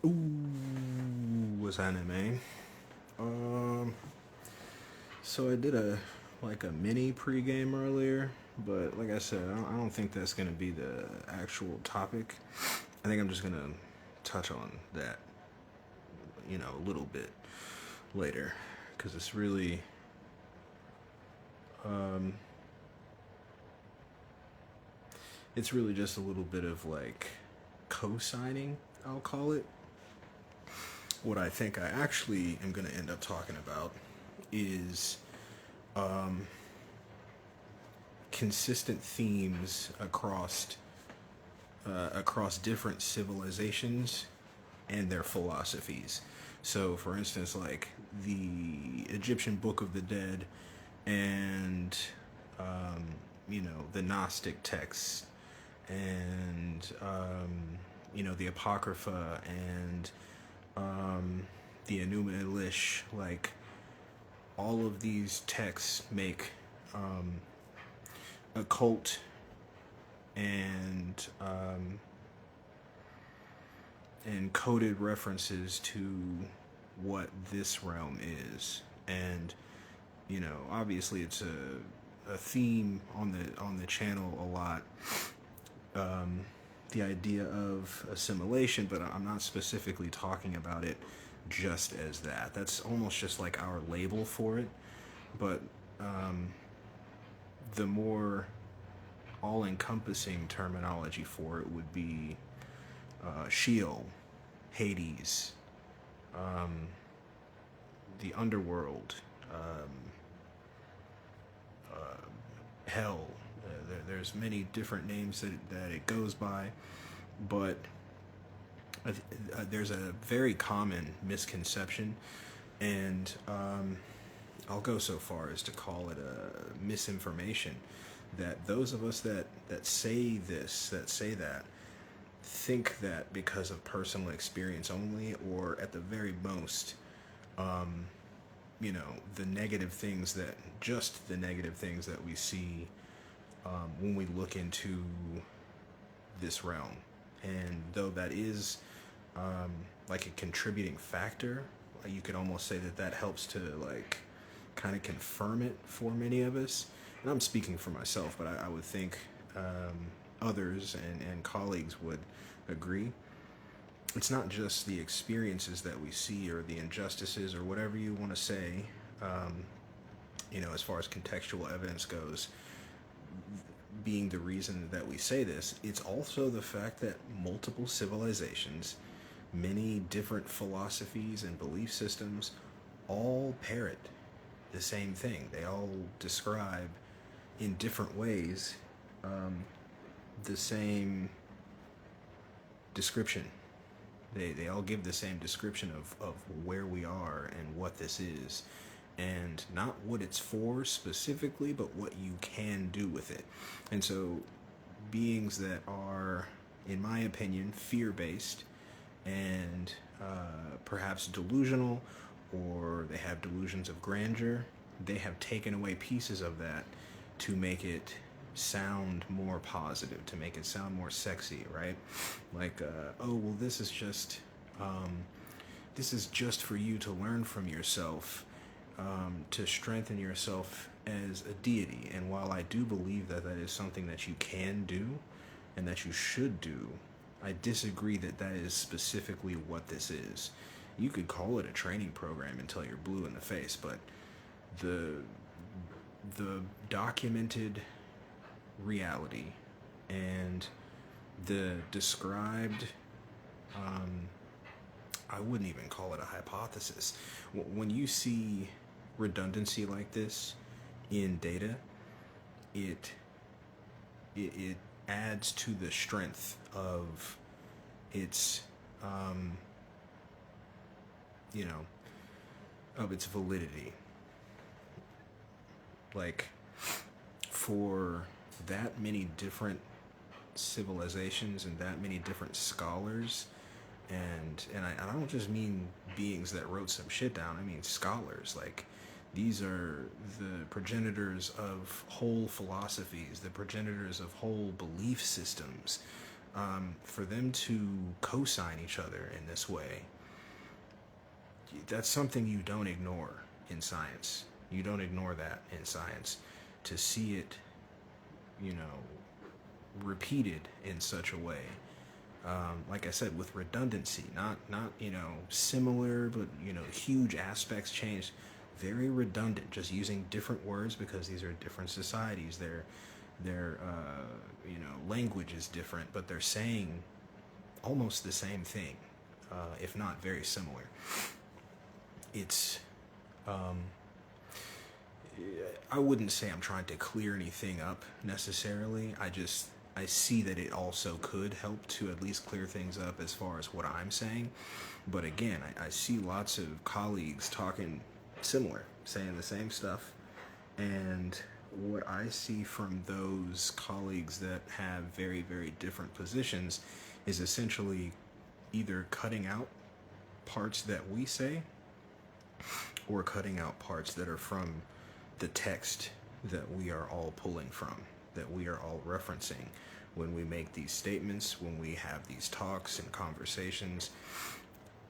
Ooh, what's happening, man? So I did a mini pregame earlier, but like I said, I don't think that's gonna be the actual topic. I think I'm just gonna touch on that, a little bit later, because um, it's really just a little bit of like co-signing, I'll call it. What I think I actually am gonna end up talking about is consistent themes across different civilizations and their philosophies. So, for instance, like the Egyptian Book of the Dead and the Gnostic texts and the Apocrypha and the Enuma Elish, like all of these texts make occult and coded references to what this realm is, and obviously it's a theme on the channel a lot. The idea of assimilation, but I'm not specifically talking about it just as that. That's almost just like our label for it, but the more all-encompassing terminology for it would be Sheol, Hades, the Underworld, Hell. There's many different names that it goes by, but there's a very common misconception, and I'll go so far as to call it a misinformation, that those of us that say this, that say that, think that because of personal experience only, or at the very most, the negative things that we see when we look into this realm. And though that is like a contributing factor, you could almost say that helps to like kind of confirm it for many of us. And I'm speaking for myself, but I would think others and colleagues would agree. It's not just the experiences that we see or the injustices or whatever you want to say, as far as contextual evidence goes, being the reason that we say this. It's also the fact that multiple civilizations, many different philosophies and belief systems, all parrot the same thing. They all describe in different ways the same description. They all give the same description of where we are and what this is, and not what it's for specifically, but what you can do with it. And so beings that are, in my opinion, fear-based and perhaps delusional, or they have delusions of grandeur, they have taken away pieces of that to make it sound more positive, to make it sound more sexy, right? Like, oh, well, this is just for you to learn from yourself, to strengthen yourself as a deity. And while I do believe that is something that you can do and that you should do, I disagree that is specifically what this is. You could call it a training program until you're blue in the face, but the documented reality and the described, I wouldn't even call it a hypothesis. When you see redundancy like this in data, it adds to the strength of its of its validity. Like, for that many different civilizations and that many different scholars, and I don't just mean beings that wrote some shit down, I mean scholars. Like, these are the progenitors of whole philosophies, the progenitors of whole belief systems, For them to co-sign each other in this way, that's something you don't ignore in science. You don't ignore that in science. To see it, repeated in such a way, like I said, with redundancy, not similar, but huge aspects changed. Very redundant, just using different words because these are different societies. Their language is different, but they're saying almost the same thing, if not very similar. It's I wouldn't say I'm trying to clear anything up necessarily. I see that it also could help to at least clear things up as far as what I'm saying. But again, I see lots of colleagues talking similar, saying the same stuff. And what I see from those colleagues that have very, very different positions is essentially either cutting out parts that we say or cutting out parts that are from the text that we are all pulling from, that we are all referencing when we make these statements, when we have these talks and conversations,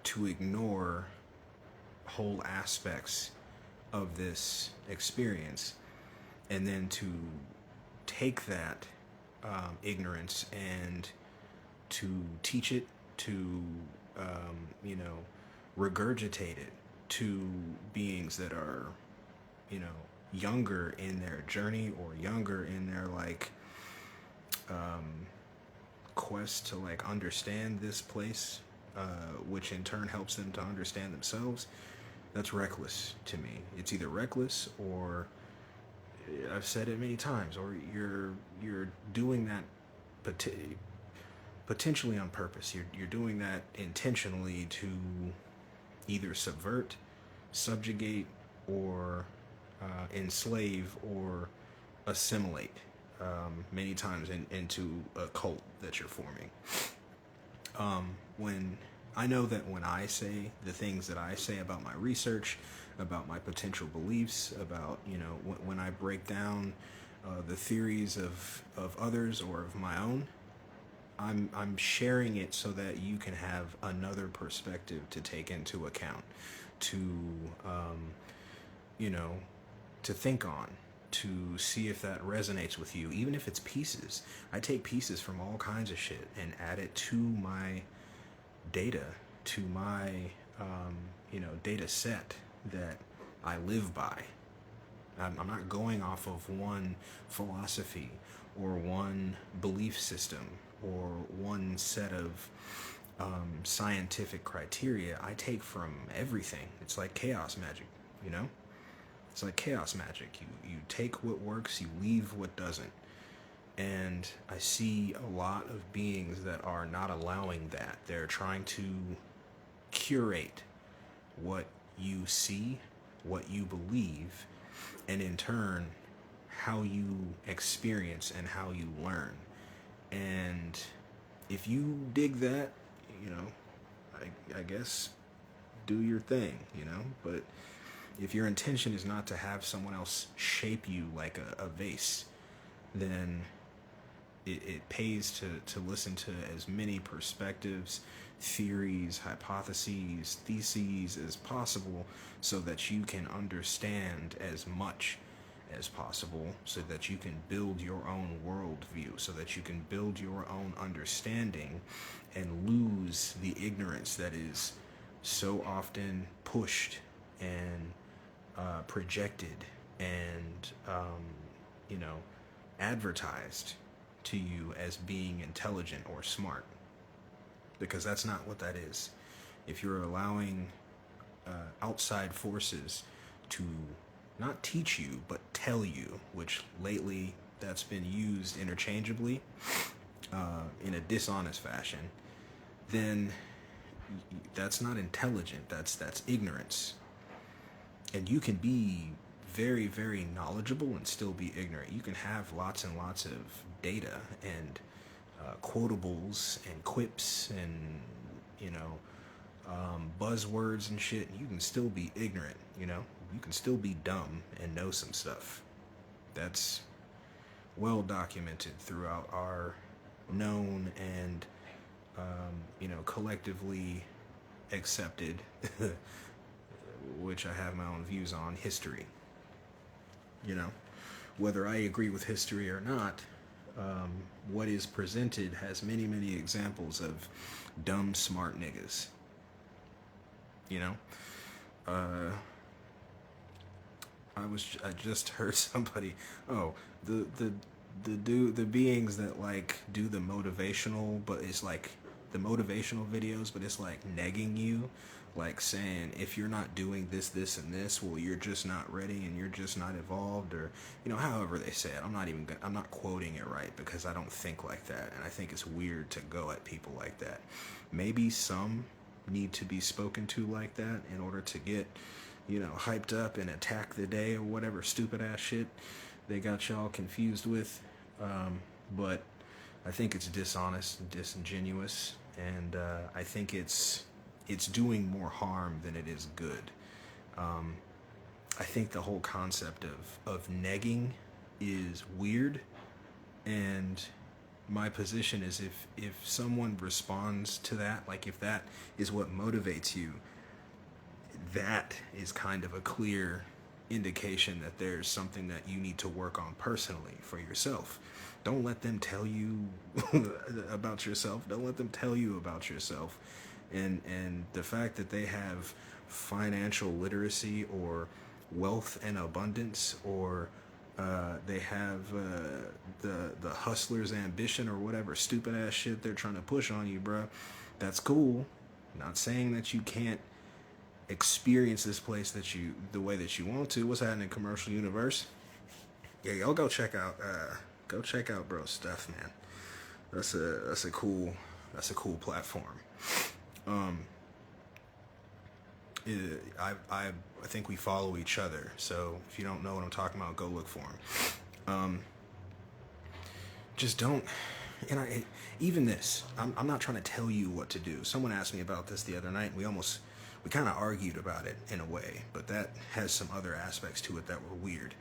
to ignore whole aspects of this experience, and then to take that ignorance and to teach it, to regurgitate it to beings that are younger in their journey or younger in their quest to understand this place, which in turn helps them to understand themselves. That's reckless to me. It's either reckless, or I've said it many times, or you're doing that potentially on purpose. You're doing that intentionally to either subvert, subjugate, or enslave or assimilate, many times into a cult that you're forming. When I know that when I say the things that I say about my research, about my potential beliefs, about when I break down the theories of others or of my own, I'm sharing it so that you can have another perspective to take into account, to to think on, to see if that resonates with you, even if it's pieces. I take pieces from all kinds of shit and add it to my data, to my data set that I live by. I'm not going off of one philosophy or one belief system or one set of scientific criteria. I take from everything. It's like chaos magic, It's like chaos magic. You take what works, you leave what doesn't. And I see a lot of beings that are not allowing that. They're trying to curate what you see, what you believe, and in turn, how you experience and how you learn. And if you dig that, I guess do your thing, But if your intention is not to have someone else shape you like a vase, then it pays to listen to as many perspectives, theories, hypotheses, theses as possible, so that you can understand as much as possible, so that you can build your own worldview, so that you can build your own understanding and lose the ignorance that is so often pushed and projected and advertised to you as being intelligent or smart, because that's not what that is. If you're allowing outside forces to not teach you but tell you, which lately that's been used interchangeably in a dishonest fashion, then that's not intelligent. That's ignorance. And you can be very, very knowledgeable and still be ignorant. You can have lots and lots of data and quotables and quips and buzzwords and shit, and you can still be ignorant. You can still be dumb and know some stuff. That's well documented throughout our known and collectively accepted, which I have my own views on, history. Whether I agree with history or not, what is presented has many, many examples of dumb, smart niggas. Uh, I just heard somebody. Oh, the beings that like do the motivational, but it's like the motivational videos, but it's like negging you, like saying if you're not doing this, this, and this, well, you're just not ready and you're just not evolved, or however they say it. I'm not quoting it right because I don't think like that, and I think it's weird to go at people like that. Maybe some need to be spoken to like that in order to get hyped up and attack the day or whatever stupid ass shit they got y'all confused with. But I think it's dishonest and disingenuous, and I think it's doing more harm than it is good. I think the whole concept of negging is weird, and my position is if someone responds to that, like if that is what motivates you, that is kind of a clear indication that there's something that you need to work on personally for yourself. Don't let them tell you about yourself. Don't let them tell you about yourself. And the fact that they have financial literacy or wealth and abundance, or they have the hustler's ambition or whatever stupid ass shit they're trying to push on you, bro. That's cool. Not saying that you can't experience this place the way that you want to. What's happening, Commercial Universe? Yeah, y'all go check out bro's stuff, man. That's a cool platform. I think we follow each other, so if you don't know what I'm talking about, go look for him. Just don't. And even this, I'm not trying to tell you what to do. Someone asked me about this the other night, and we kind of argued about it in a way, but that has some other aspects to it that were weird.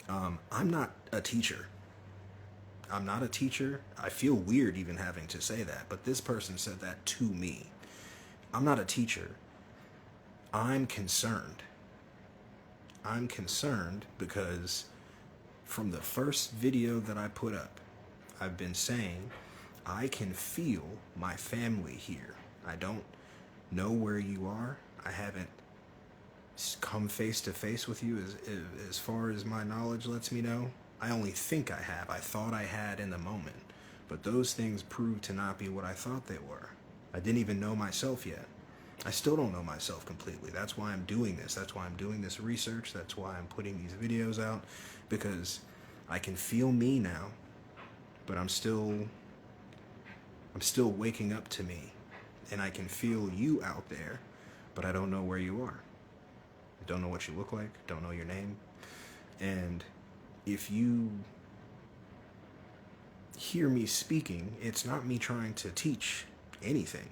I'm not a teacher. I feel weird even having to say that, but this person said that to me. I'm not a teacher. I'm concerned. I'm concerned because from the first video that I put up, I've been saying I can feel my family here. I don't know where you are. I haven't come face to face with you as far as my knowledge lets me know. I only think I have. I thought I had in the moment, but those things proved to not be what I thought they were. I didn't even know myself yet. I still don't know myself completely. That's why I'm doing this. That's why I'm doing this research. That's why I'm putting these videos out, because I can feel me now, but I'm still waking up to me. And I can feel you out there, but I don't know where you are. I don't know what you look like, don't know your name. And if you hear me speaking, it's not me trying to teach anything.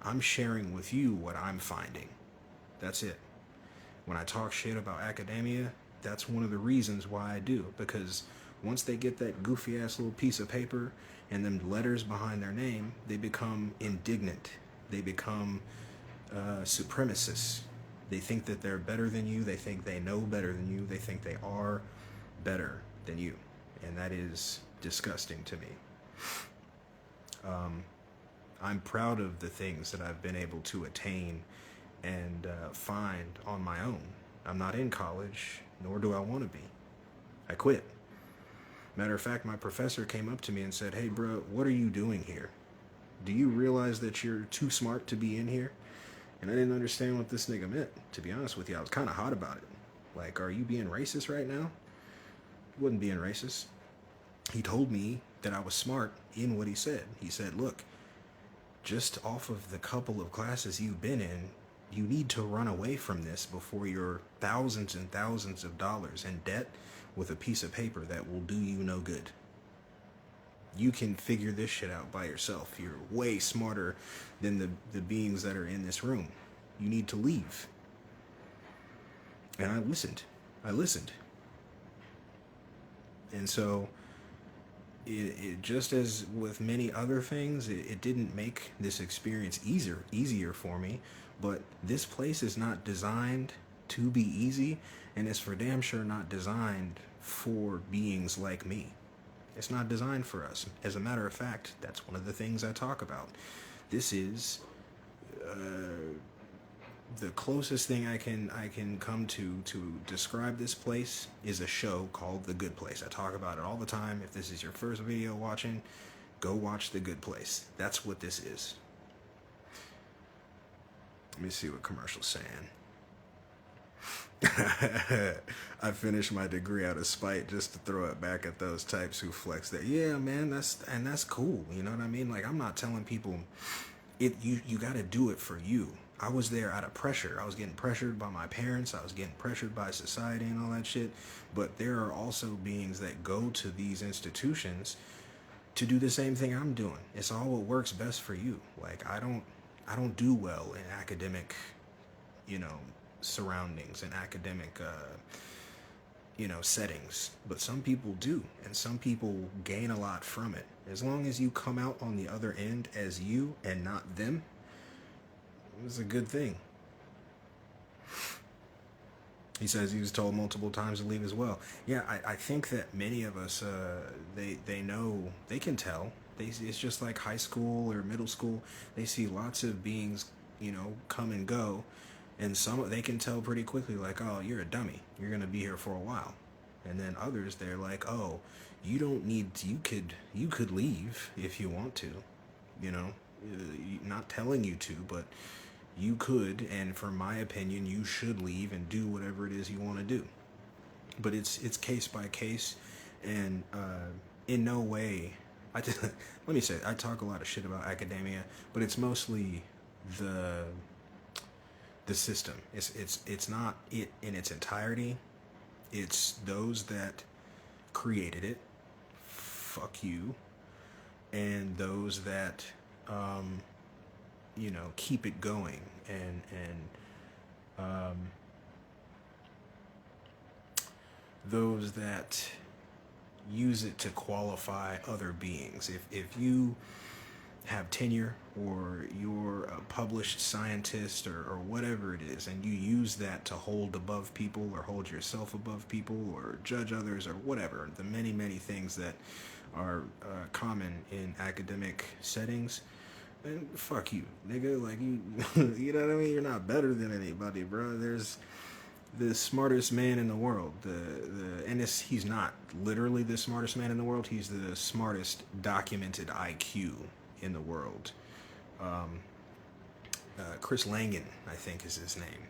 I'm sharing with you what I'm finding. That's it. When I talk shit about academia, that's one of the reasons why I do. Because once they get that goofy ass little piece of paper and them letters behind their name, they become indignant. They become supremacists. They think that they're better than you. They think they know better than you. They think they are better than you. And that is disgusting to me. I'm proud of the things that I've been able to attain and find on my own. I'm not in college, nor do I want to be. I quit. Matter of fact, my professor came up to me and said, "Hey, bro, what are you doing here? Do you realize that you're too smart to be in here?" And I didn't understand what this nigga meant. To be honest with you, I was kind of hot about it. Like, are you being racist right now? He wasn't being racist. He told me that I was smart in what he said. He said, look, just off of the couple of classes you've been in, you need to run away from this before you're thousands and thousands of dollars in debt with a piece of paper that will do you no good. You can figure this shit out by yourself. You're way smarter than the beings that are in this room. You need to leave. And I listened. And so it just as with many other things, it didn't make this experience easier for me. But this place is not designed to be easy, and it's for damn sure not designed for beings like me. It's not designed for us. As a matter of fact, that's one of the things I talk about. This is the closest thing I can come to describe this place is a show called The Good Place. I talk about it all the time. If this is your first video watching, go watch The Good Place. That's what this is. Let me see what commercial's saying. I finished my degree out of spite just to throw it back at those types who flex that. Yeah, man, that's cool. You know what I mean? Like, I'm not telling people you got to do it for you. I was there out of pressure. I was getting pressured by my parents. I was getting pressured by society and all that shit. But there are also beings that go to these institutions to do the same thing I'm doing. It's all what works best for you. Like, I don't do well in academic, surroundings and academic, settings. But some people do, and some people gain a lot from it. As long as you come out on the other end as you and not them, it's a good thing. He says he was told multiple times to leave as well. Yeah, I think that many of us, they know, they can tell. It's just like high school or middle school. They see lots of beings, come and go. And some, they can tell pretty quickly, like, oh, you're a dummy. You're going to be here for a while. And then others, they're like, oh, you don't need to, you could leave if you want to, not telling you to, but you could, and for my opinion, you should leave and do whatever it is you want to do. But it's case by case, and in no way, let me say, I talk a lot of shit about academia, but it's mostly the system. It's not it in its entirety. It's those that created it, fuck you, and those that keep it going, and those that use it to qualify other beings. If you have tenure, or you're a published scientist, or whatever it is, and you use that to hold above people, or hold yourself above people, or judge others, or whatever, the many things that are common in academic settings, then fuck you, nigga. Like, you you know what I mean? You're not better than anybody, bro. There's the smartest man in the world, and he's not literally the smartest man in the world. He's the smartest documented IQ in the world. Chris Langan, I think, is his name.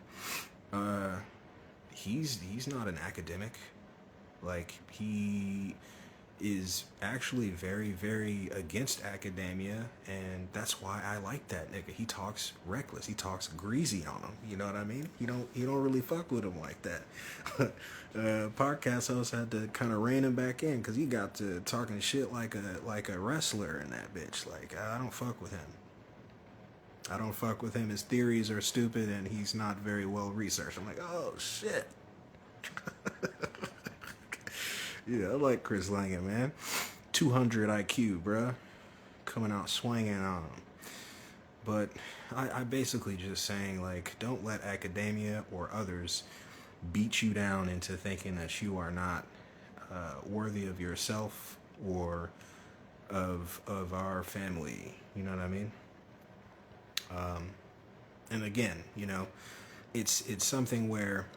He's not an academic. Like, he is actually very, very against academia, and that's why I like that nigga. He talks reckless. He talks greasy on him. You know what I mean? You don't really fuck with him like that. Podcast host had to kind of rein him back in, because he got to talking shit like a wrestler in that bitch. Like, I don't fuck with him. I don't fuck with him. His theories are stupid, and he's not very well researched. I'm like, oh shit. Yeah, I like Chris Langan, man. 200 IQ, bruh. Coming out swinging on him. But I basically just saying, like, don't let academia or others beat you down into thinking that you are not worthy of yourself or of our family. You know what I mean? And again, it's something where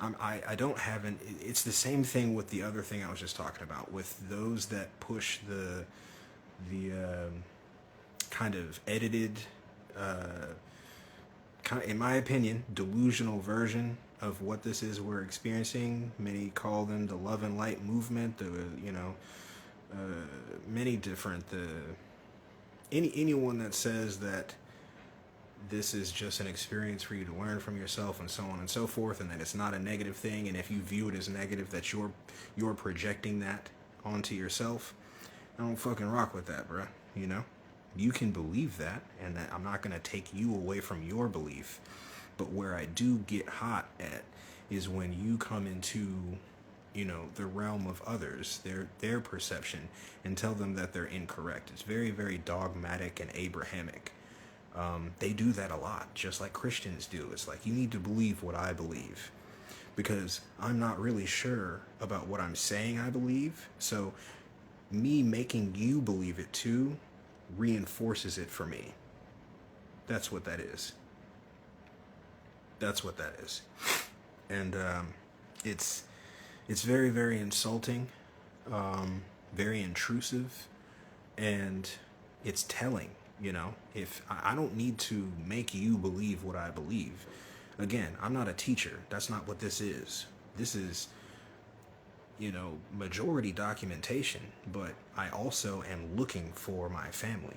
I don't have it's the same thing with the other thing I was just talking about, with those that push the kind of edited, in my opinion, delusional version of what this is we're experiencing. Many call them the love and light movement, many different, anyone that says that this is just an experience for you to learn from yourself, and so on and so forth, and that it's not a negative thing, and if you view it as negative, that you're projecting that onto yourself. I don't fucking rock with that, bruh. You can believe that, and that I'm not gonna take you away from your belief. But where I do get hot at is when you come into the realm of others, their perception, and tell them that they're incorrect. It's very, very dogmatic and Abrahamic. They do that a lot, just like Christians do. It's like, you need to believe what I believe, because I'm not really sure about what I'm saying I believe. So me making you believe it too reinforces it for me. That's what that is. That's what that is. And it's very, very insulting, very intrusive, and it's telling. If I don't need to make you believe what I believe. Again, I'm not a teacher. That's not what this is. This is, majority documentation, but I also am looking for my family.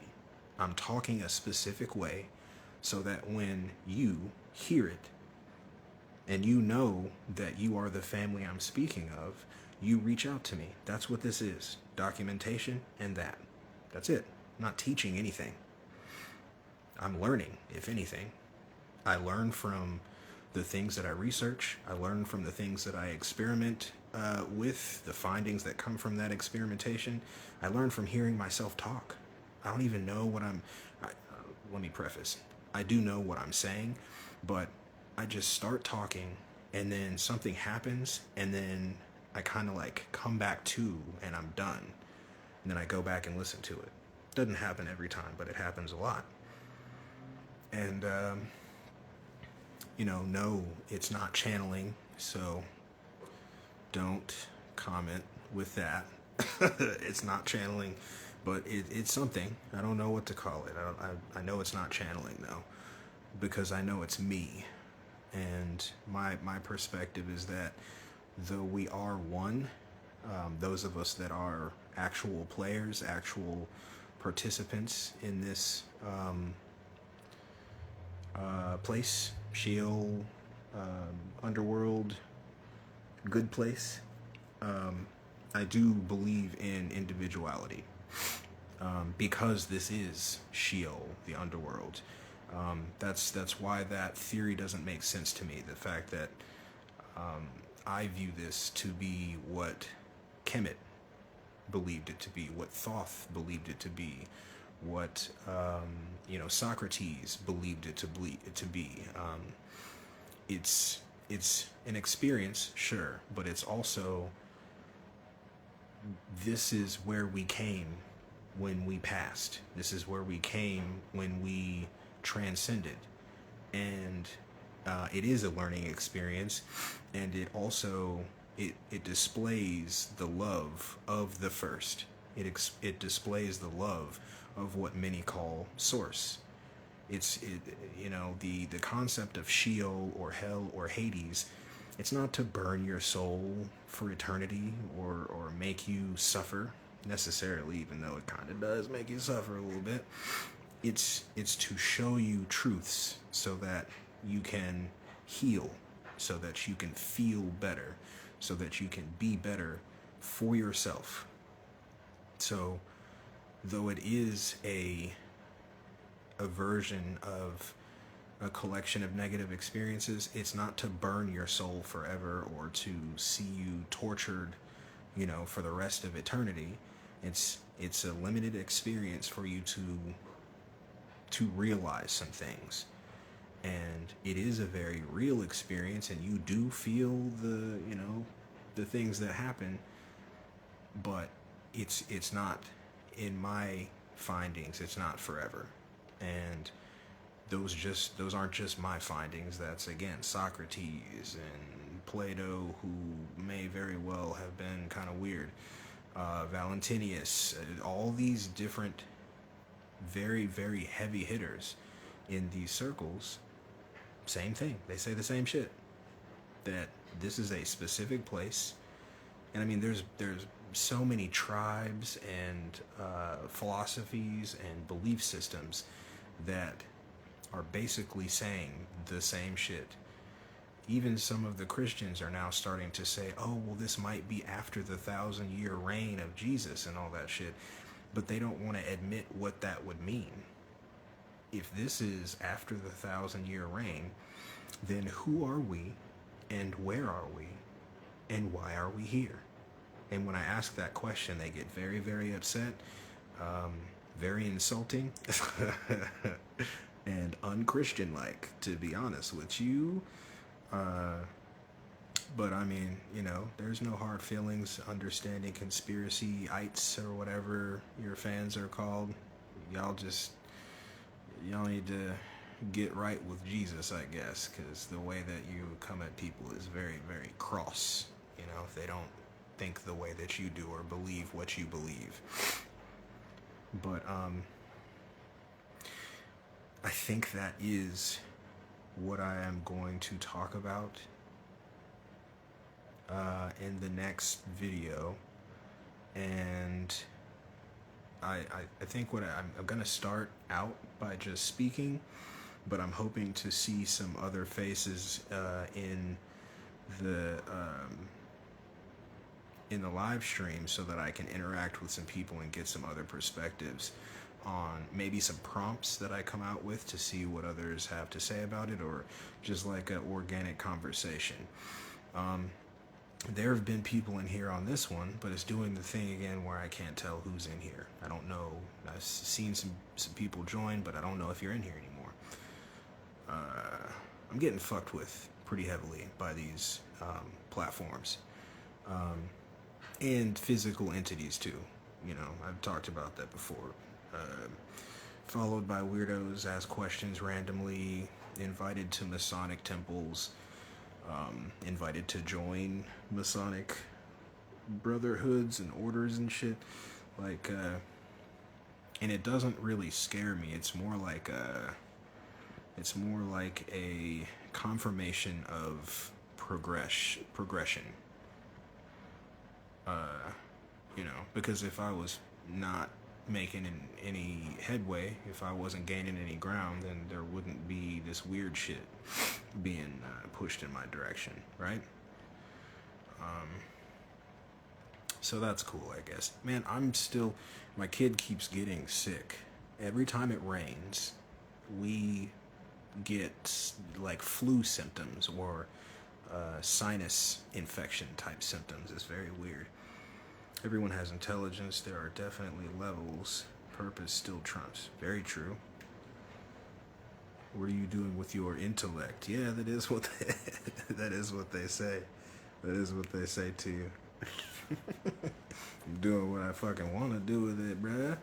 I'm talking a specific way so that when you hear it and you know that you are the family I'm speaking of, you reach out to me. That's what this is. Documentation and that. That's it. I'm not teaching anything. I'm learning, if anything. I learn from the things that I research. I learn from the things that I experiment with, the findings that come from that experimentation. I learn from hearing myself talk. I don't even know what let me preface. I do know what I'm saying, but I just start talking, and then something happens, and then I kind of like come back to, and I'm done. And then I go back and listen to it. Doesn't happen every time, but it happens a lot. And, no, it's not channeling, so don't comment with that. It's not channeling, but it's something. I don't know what to call it. I know it's not channeling, though, because I know it's me. And my perspective is that though we are one, those of us that are actual players, actual participants in this place, Sheol, Underworld, good place, I do believe in individuality, because this is Sheol, the Underworld. That's why that theory doesn't make sense to me. The fact that I view this to be what Kemet believed it to be, what Thoth believed it to be, what Socrates believed it to be. It's an experience, sure, but it's also, this is where we came when we passed. This is where we came when we transcended, and it is a learning experience, and it also it displays the love of the first. It displays the love of what many call source. The concept of Sheol or hell or Hades. It's not to burn your soul for eternity or make you suffer necessarily, even though it kind of does make you suffer a little bit. It's to show you truths so that you can heal, so that you can feel better, so that you can be better for yourself. So, though it is a version of a collection of negative experiences, it's not to burn your soul forever or to see you tortured, for the rest of eternity. It's a limited experience for you to realize some things. And it is a very real experience, and you do feel the things that happen, but it's not, in my findings, it's not forever. And those aren't just my findings. That's, again, Socrates and Plato, who may very well have been kind of weird, Valentinius, all these different very, very heavy hitters in these circles. Same thing. They say the same shit, that this is a specific place. And I mean, there's so many tribes and philosophies and belief systems that are basically saying the same shit. Even some of the Christians are now starting to say, oh, well, this might be after the 1,000-year reign of Jesus and all that shit. But they don't want to admit what that would mean. If this is after the 1,000-year reign, then who are we, and where are we, And why are we here? And when I ask that question, they get very, very upset, very insulting, and unchristian-like, to be honest with you. But I mean, you know, there's no hard feelings. Understanding conspiracy-ites or whatever your fans are called. Y'all need to get right with Jesus, I guess, because the way that you come at people is very, very cross. You know, if they don't think the way that you do or believe what you believe. But I think that is what I am going to talk about in the next video. And I think what I'm going to start out by just speaking, but I'm hoping to see some other faces in the live stream so that I can interact with some people and get some other perspectives on maybe some prompts that I come out with to see what others have to say about it, or just like an organic conversation. There have been people in here on this one, but it's doing the thing again where I can't tell who's in here. I don't know. I've seen some people join, but I don't know if you're in here anymore. I'm getting fucked with pretty heavily by these platforms. And physical entities too. You know, I've talked about that before. Followed by weirdos, ask questions randomly, invited to Masonic temples, invited to join Masonic brotherhoods and orders and shit. Like, and it doesn't really scare me. It's more like a confirmation of progression. You know, because if I was not making any headway, if I wasn't gaining any ground, then there wouldn't be this weird shit being pushed in my direction, right? So that's cool, I guess. Man, my kid keeps getting sick. Every time it rains, we get like flu symptoms or sinus infection type symptoms. It's very weird. Everyone has intelligence. There are definitely levels. Purpose still trumps. Very true. What are you doing with your intellect? Yeah, that is what that is what they say. That is what they say to you. I'm doing what I fucking want to do with it, bruh.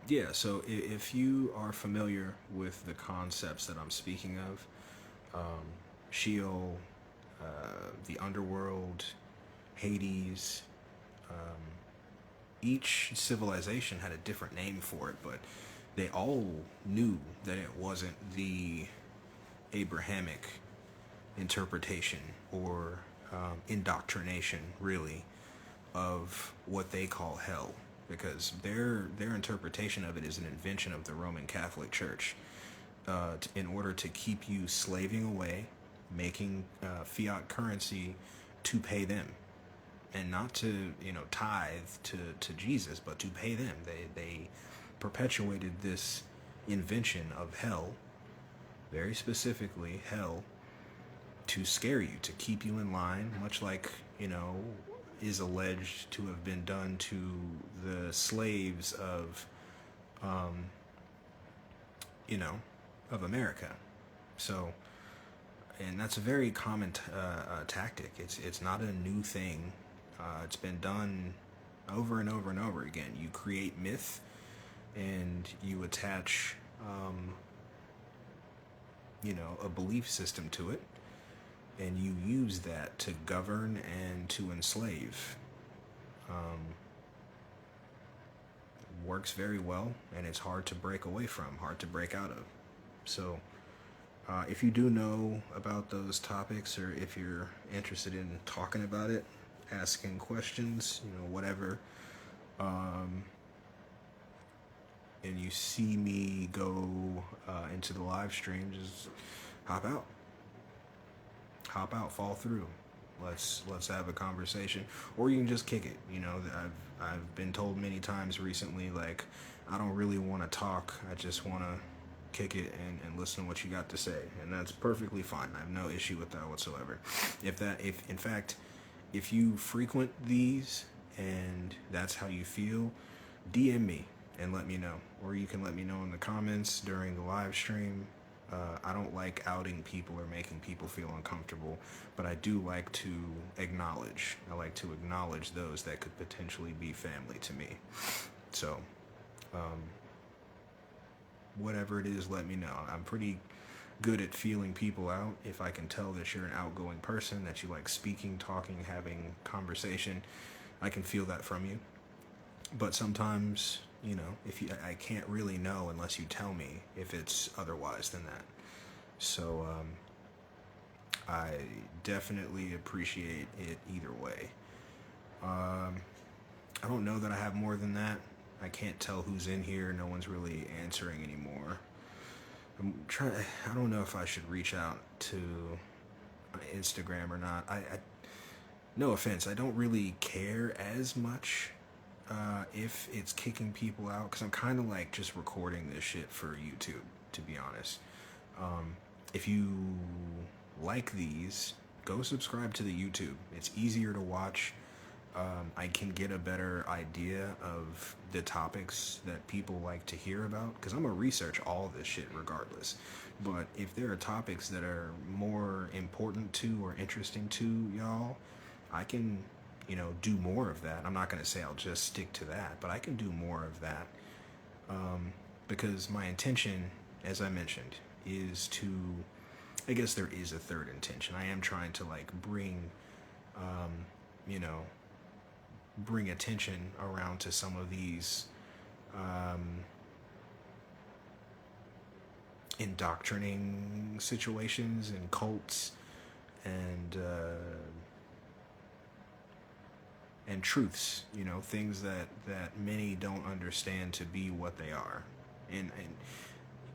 Yeah, so if you are familiar with the concepts that I'm speaking of, Sheol, the Underworld, Hades, each civilization had a different name for it, but they all knew that it wasn't the Abrahamic interpretation or indoctrination, really, of what they call hell, because their interpretation of it is an invention of the Roman Catholic Church in order to keep you slaving away, making fiat currency to pay them. And not to, you know, tithe to Jesus, but to pay them. They perpetuated this invention of hell, very specifically hell, to scare you, to keep you in line, much like, you know, is alleged to have been done to the slaves of, you know, of America. So, and that's a very common tactic. It's not a new thing. It's been done over and over and over again. You create myth and you attach, you know, a belief system to it, and you use that to govern and to enslave. Works very well, and it's hard to break away from, hard to break out of. So, if you do know about those topics, or if you're interested in talking about it, asking questions, you know, whatever, and you see me go into the live stream, just hop out, fall through. Let's have a conversation, or you can just kick it. You know, I've been told many times recently, like, I don't really want to talk. I just want to kick it and listen to what you got to say, and that's perfectly fine. I have no issue with that whatsoever. If in fact, if you frequent these and that's how you feel, DM me and let me know, or you can let me know in the comments during the live stream. I don't like outing people or making people feel uncomfortable, but I do like to acknowledge. I like to acknowledge those that could potentially be family to me. So, whatever it is, let me know. I'm pretty good at feeling people out. If I can tell that you're an outgoing person, that you like speaking, talking, having conversation, I can feel that from you. But sometimes, you know, I can't really know unless you tell me if it's otherwise than that. So, I definitely appreciate it either way. I don't know that I have more than that. I can't tell who's in here. No one's really answering anymore. I don't know if I should reach out to Instagram or not. No offense, I don't really care as much if it's kicking people out, because I'm kind of like just recording this shit for YouTube, to be honest. If you like these, go subscribe to the YouTube. It's easier to watch. I can get a better idea of the topics that people like to hear about, because I'm going to research all this shit regardless. But if there are topics that are more important to or interesting to y'all, I can, you know, do more of that. I'm not going to say I'll just stick to that, but I can do more of that. Because my intention, as I mentioned, is to, I guess there is a third intention. I am trying to like bring, you know, bring attention around to some of these indoctrinating situations and cults and truths, you know, things that many don't understand to be what they are. And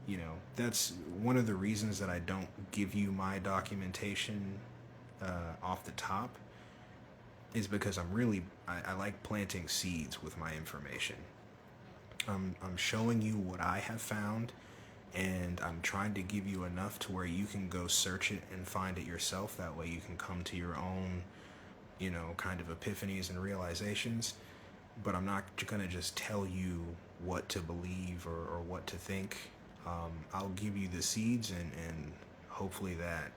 you know, that's one of the reasons that I don't give you my documentation off the top, is because I like planting seeds with my information. I'm showing you what I have found, and I'm trying to give you enough to where you can go search it and find it yourself. That way you can come to your own, you know, kind of epiphanies and realizations. But I'm not going to just tell you what to believe or what to think. I'll give you the seeds, and hopefully that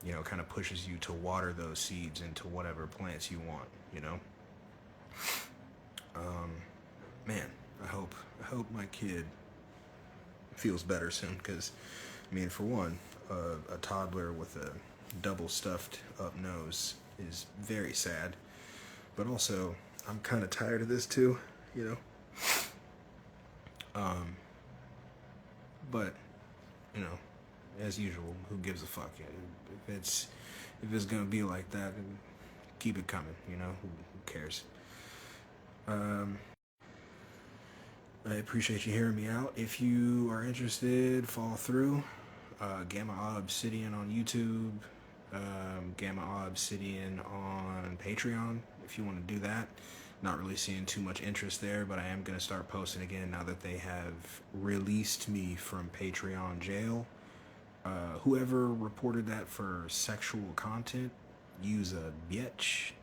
you know, kind of pushes you to water those seeds into whatever plants you want, you know? Man, I hope my kid feels better soon, because, I mean, for one, a toddler with a double stuffed up nose is very sad, but also, I'm kind of tired of this too, you know? But, you know, as usual, who gives a fuck? If it's gonna be like that, then keep it coming, you know? Who cares? I appreciate you hearing me out. If you are interested, follow through. Gamma Obsidian on YouTube. Gamma Obsidian on Patreon, if you want to do that. Not really seeing too much interest there, but I am going to start posting again now that they have released me from Patreon jail. Whoever reported that for sexual content, use a bitch.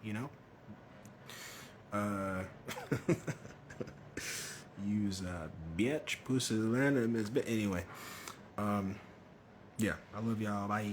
You know? Use a bitch, pussy, random. Anyway, yeah, I love y'all. Bye.